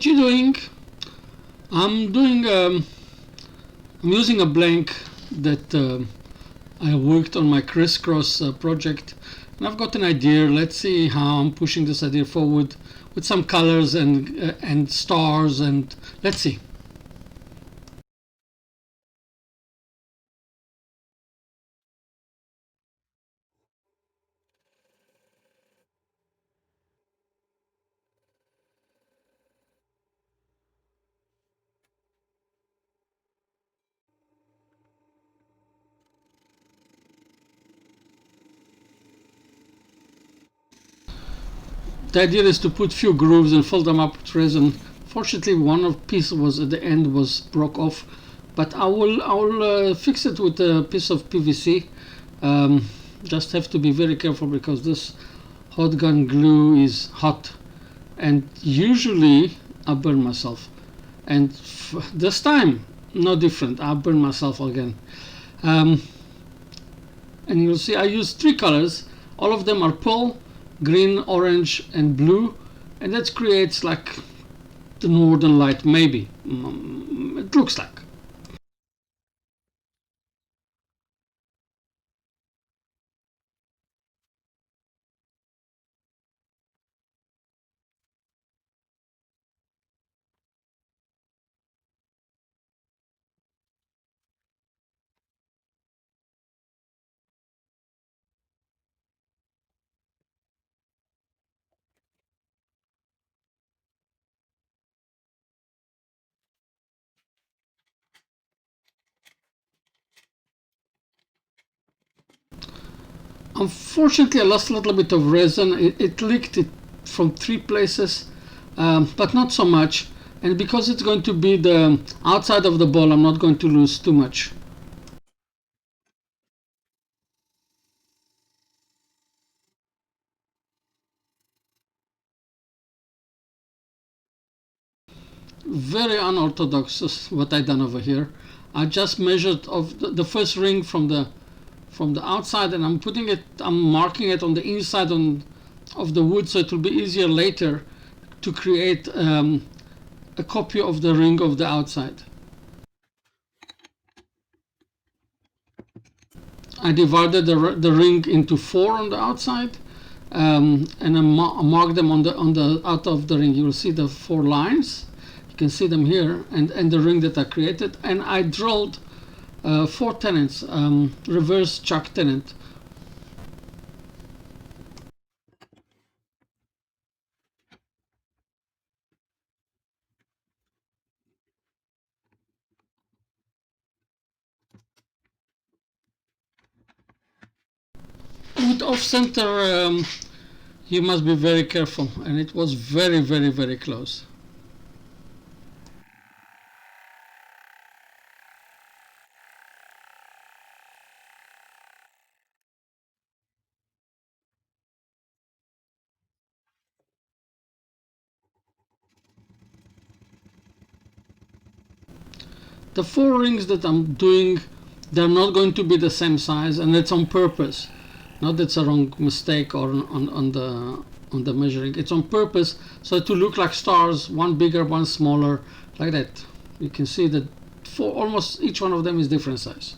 what you doing? I'm doing. I'm using a blank that I worked on my crisscross project, and I've got an idea. Let's see how I'm pushing this idea forward with some colors and stars, and let's see. The idea is to put few grooves and fill them up with resin. Fortunately, one of piece was at the end was broke off, but I will fix it with a piece of PVC. Just have to be very careful because this hot gun glue is hot, and usually I burn myself. And this time, no different. I burn myself again. Um, and you'll see I use three colors. All of them are pearl, green, orange, and blue, and that creates like the northern light. Maybe it looks like. Unfortunately, I lost a little bit of resin. It leaked it from three places, but not so much. And because it's going to be the outside of the ball, I'm not going to lose too much. Very unorthodox is what I done over here. I just measured of the first ring from the outside, and I'm marking it on the inside of the wood, so it will be easier later to create a copy of the ring of the outside. I divided the ring into four on the outside, and I mark them on the out of the ring. You will see the four lines. You can see them here, and the ring that I created, and I drilled four tenons, reverse chuck tenant. With off center, you must be very careful, and it was very close. The four rings that I'm doing, they're not going to be the same size, and it's on purpose. Not that's a wrong mistake or on the measuring. It's on purpose so to look like stars, one bigger, one smaller, like that. You can see that for almost each one of them is different size.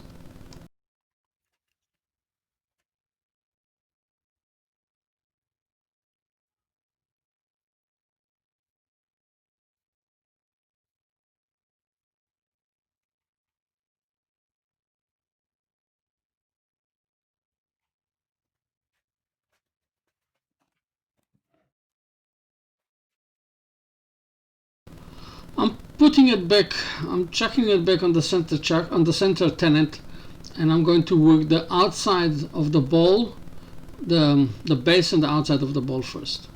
I'm putting it back. I'm chucking it back on the center chuck on the center tenet, and I'm going to work the outside of the ball, the base and the outside of the ball first.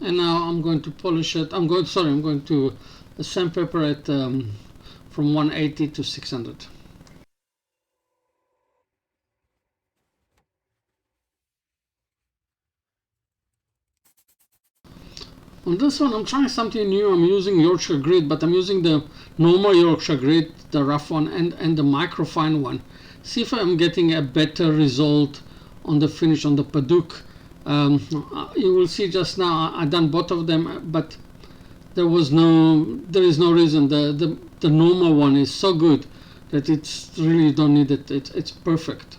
And now I'm going to polish it. I'm going to sandpaper it from 180 to 600. On this one, I'm trying something new. I'm using Yorkshire grit, but I'm using the normal Yorkshire grit, the rough one, and the microfine one. See if I'm getting a better result on the finish on the Padauk. You will see just now I done both of them, but there is no reason. The normal one is so good that it's really don't need it. It's perfect.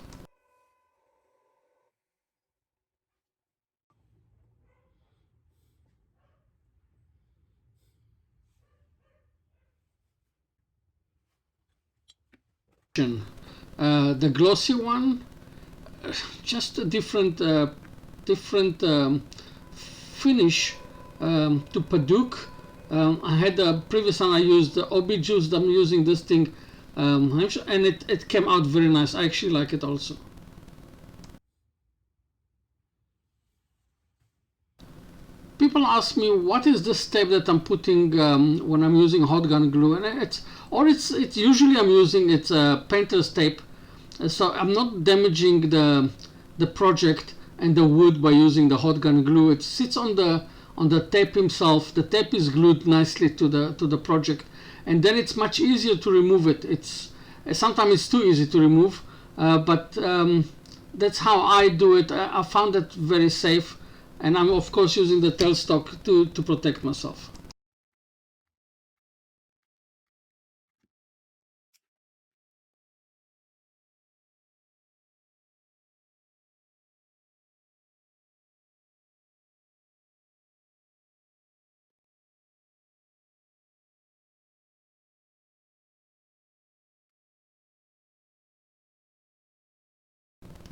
The glossy one, just a different finish to Padauk. I had a previous one I used the OB juice. I'm using this thing, and it came out very nice. I actually like it also. People ask me what is this tape that I'm putting when I'm using hot gun glue, and it's usually I'm using it's painter's tape, so I'm not damaging the project and the wood by using the hot gun glue. It sits on the tape himself. The tape is glued nicely to the project, and then it's much easier to remove it. It's sometimes it's too easy to remove, but that's how I do it. I found it very safe, and I'm of course using the tailstock to protect myself.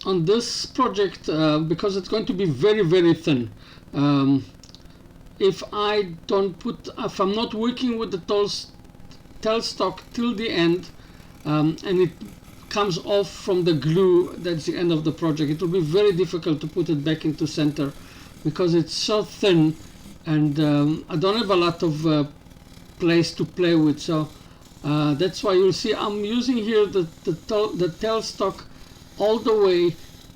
On this project, because it's going to be very thin, um, if I'm not working with the tailstock till the end, and it comes off from the glue, that's the end of the project. It will be very difficult to put it back into center because it's so thin, and I don't have a lot of place to play with. So that's why you'll see I'm using here the tailstock all the way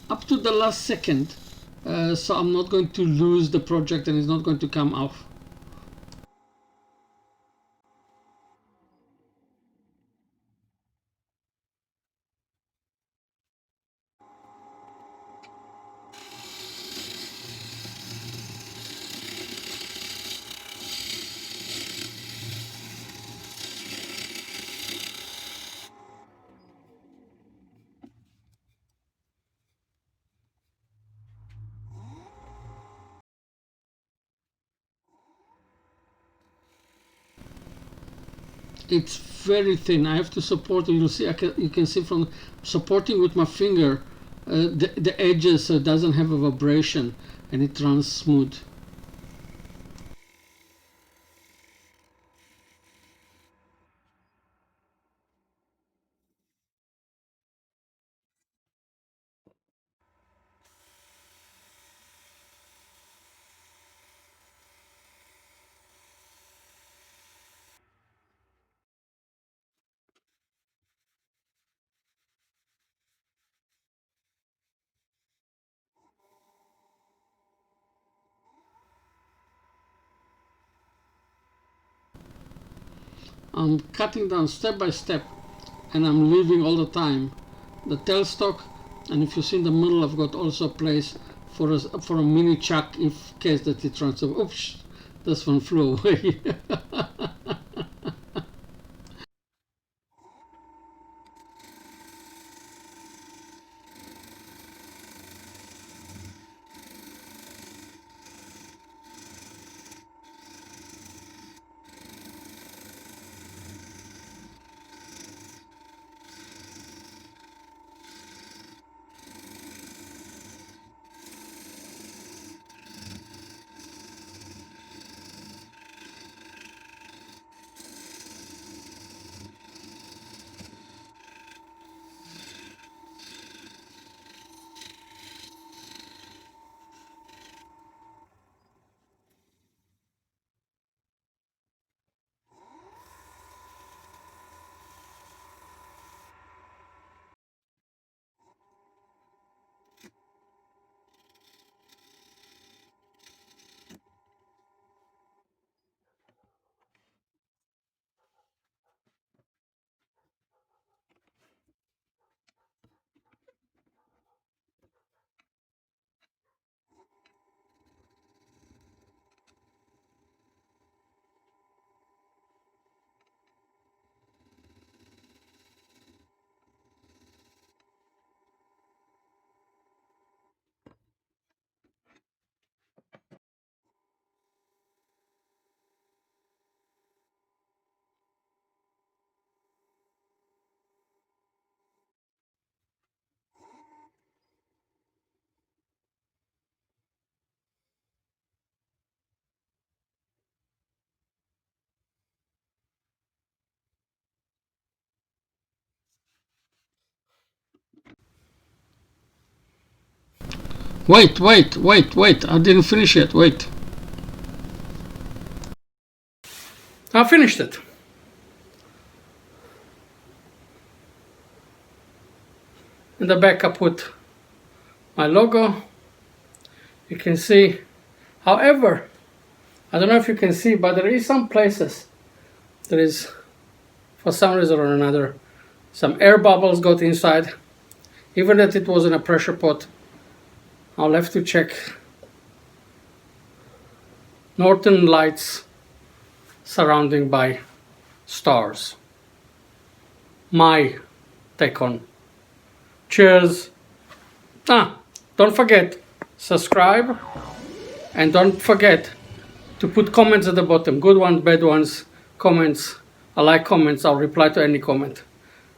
up to the last second, so I'm not going to lose the project and it's not going to come off. It's very thin. I have to support it. You'll see. You can see from supporting with my finger the edges, so it doesn't have a vibration and it runs smooth. I'm cutting down step by step, and I'm leaving all the time the tailstock. And if you see in the middle, I've got also a place for a mini chuck in case that it runs over. Oops, this one flew away. Wait, I didn't finish yet, wait. I finished it. In the back I put my logo. You can see, however, I don't know if you can see, but there is some places, there is, for some reason or another, some air bubbles got inside. Even that it was in a pressure pot, I'll have to check. Northern Lights surrounding by stars. My take on. Cheers. Don't forget, subscribe, and don't forget to put comments at the bottom. Good ones, bad ones, comments. I like comments. I'll reply to any comment.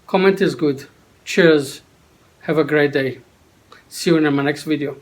Comment is good. Cheers. Have a great day. See you in my next video.